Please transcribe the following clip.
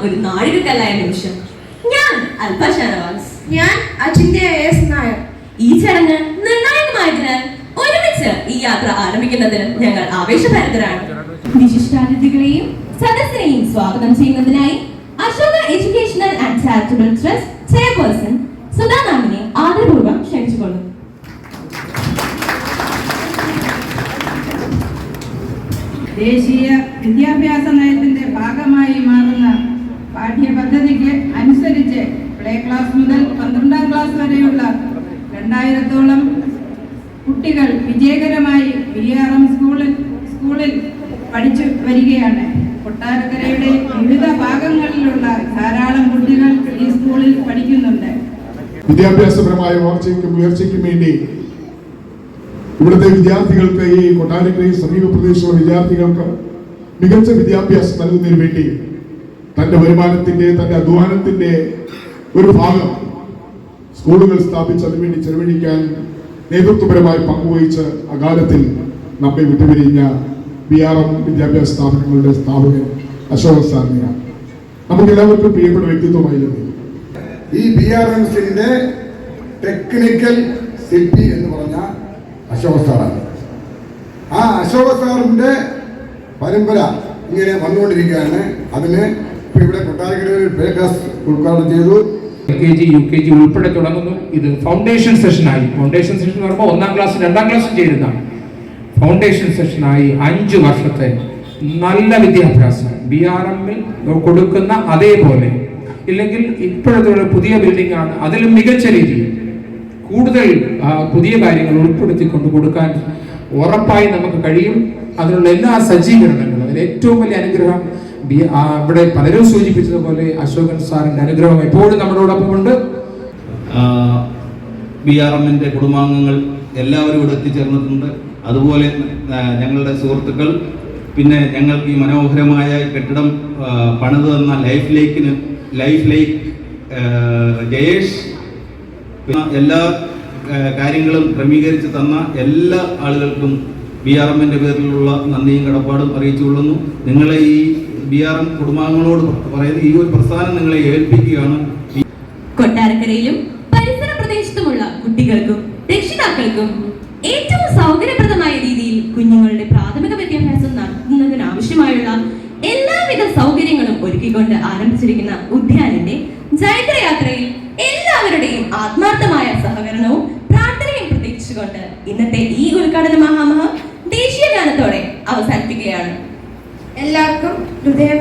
ഒരു നാഴികക്കല്ലായ നിമിഷം. ഞാൻ അൽഫ ഷാനവാസ്. ഞാൻ അജിന്ത്യ എസ് നായർ. ഈ ചടങ്ങ് നിർണായകമായതിനാൽ ഒരുമിച്ച് ഈ യാത്ര ആരംഭിക്കുന്നതിന് ഞങ്ങൾ ആവേശഭരിതരാണ്. വിശിഷ്ടാതിഥികളെയും സദസ്സിനെയും സ്വാഗതം ചെയ്യുന്നതിനായി Ashoka educational and charitable trust chairperson Sudha മാമിനെ ആദരപൂർവ്വം ക്ഷണിച്ചുകൊള്ളുന്നു. ദേശീയ വിദ്യാഭ്യാസ നയത്തിന്റെ ഭാഗമായി മാറുന്ന പാഠ്യപദ്ധതിക്ക് അനുസരിച്ച് പ്ലേ ക്ലാസ് മുതൽ 12ാം ക്ലാസ് വരെയുള്ള 2000-ഓളം കുട്ടികൾ വിജയകരമായി BRM സ്കൂളിൽ പഠിച്ചു വരികയാണ്. കൊട്ടാരക്കരയുടെ വിവിധ ഭാഗങ്ങളിലുള്ള ധാരാളം കുട്ടികൾ ഈ സ്കൂളിൽ പഠിക്കുന്നുണ്ട്. വിദ്യാഭ്യാസപരമായ ഉയർച്ചയ്ക്കും വേണ്ടി ഇവിടുത്തെ വിദ്യാർത്ഥികൾക്ക്, ഈ കൊട്ടാരക്കരയിൽ സമീപ പ്രദേശമുള്ള വിദ്യാർത്ഥികൾക്ക് മികച്ച വിദ്യാഭ്യാസം നൽകുന്നതിന് വേണ്ടി തന്റെ വരുമാനത്തിന്റെ, തന്റെ അധ്വാനത്തിന്റെ ഒരു ഭാഗം സ്കൂളുകൾ സ്ഥാപിച്ച് അതിനുവേണ്ടി ചെലവഴിക്കാൻ നേതൃത്വപരമായി പങ്കുവഹിച്ച് അകാലത്തിൽ നമ്മെ വിട്ടുപിരിഞ്ഞ BRM വിദ്യാഭ്യാസ സ്ഥാപനങ്ങളുടെ സ്ഥാപകൻ അശോക് സാറിനെയാണ്. നമുക്ക് എല്ലാവർക്കും പ്രിയപ്പെട്ട വ്യക്തിത്വമായിരുന്നു. ഈ BRMസിന്റെ ടെക്നിക്കൽ ശില്പി എന്ന് പറഞ്ഞ അശോക് സാറാണ്. ആ അശോക് സാറിന്റെ പരമ്പര ഇങ്ങനെ വന്നുകൊണ്ടിരിക്കുകയാണ്. അതിന് ഇവിടെ കൊട്ടാരക്കരയിൽ പ്ലേ ക്ലാസ് ഉദ്ഘാടനം ചെയ്തു. LKG UKG ഉൾപ്പെടെ തുടങ്ങുന്നു. ഇത് ഫൗണ്ടേഷൻ സെഷനായി. ഫൗണ്ടേഷൻ സെഷൻ എന്ന് പറയുമ്പോൾ 1ാം ക്ലാസ് 2ാം ക്ലാസ് ചേരുന്നതാണ്. ഫൗണ്ടേഷൻ സെഷനായി 5 വർഷത്തെ നല്ല വിദ്യാഭ്യാസം BRMൽ കൊടുക്കുന്ന അതേപോലെ, ഇല്ലെങ്കിൽ ഇപ്പോഴത്തെ പുതിയ ബിൽഡിംഗ് ആണ്, അതിലും മികച്ച രീതിയിൽ കൂടുതൽ പുതിയ കാര്യങ്ങൾ ഉൾപ്പെടുത്തിക്കൊണ്ട് കൊടുക്കാൻ ഉറപ്പായി നമുക്ക് കഴിയും. അതിനുള്ള എല്ലാ സജ്ജീകരണങ്ങളും, അതിൽ ഏറ്റവും വലിയ അനുഗ്രഹം ഇവിടെ പലരും സൂചിപ്പിച്ചതുപോലെ അശോകൻ സാറിന്റെ അനുഗ്രഹം എപ്പോഴും നമ്മളോടൊപ്പം ഉണ്ട്. BRMന്റെ കുടുംബാംഗങ്ങൾ എല്ലാവരും ഇവിടെ എത്തിച്ചേർന്നിട്ടുണ്ട്. അതുപോലെ ഞങ്ങളുടെ സുഹൃത്തുക്കൾ, പിന്നെ ഞങ്ങൾക്ക് ഈ മനോഹരമായ കെട്ടിടം പണിതു തന്ന ലൈഫ് ലേക്ക് ജയേഷ്, എല്ലാ കാര്യങ്ങളും ക്രമീകരിച്ച് തന്ന എല്ലാ ആളുകൾക്കും BRMന്റെ പേരിലുള്ള നന്ദിയും കടപ്പാടും അറിയിച്ചുകൊള്ളുന്നു. നിങ്ങളെ ഈ BRM കുടുംബാംഗങ്ങളോട് പറയുന്നത്, ഈ ഒരു പ്രസ്ഥാനം നിങ്ങളെ ഏൽപ്പിക്കുകയാണ്. കൊട്ടാരക്കരയിലും പരിസര പ്രദേശത്തുമുള്ള കുട്ടികൾക്കും രക്ഷിതാക്കൾക്കും ഏറ്റവും സൗകര്യപ്രദമായ രീതിയിൽ കുഞ്ഞുങ്ങളുടെ പ്രാഥമിക വിദ്യാഭ്യാസം നടത്തുന്നതിനാവശ്യമായുള്ള എല്ലാവിധ സൗകര്യങ്ങളും ഒരുക്കിക്കൊണ്ട് ആരംഭിച്ചിരിക്കുന്ന ഉദ്യാനിന്റെ ജൈത്രയാത്രയിൽ എല്ലാവരുടെയും ആത്മാർത്ഥമായ സഹകരണവും പ്രാർത്ഥനയും പ്രതീക്ഷിച്ചുകൊണ്ട് ഇന്നത്തെ ഈ ഉദ്ഘാടന മഹാമഹം ദേശീയ ഗാനത്തോടെ അവസാനിപ്പിക്കുകയാണ്. എല്ലാവർക്കും ഹൃദയം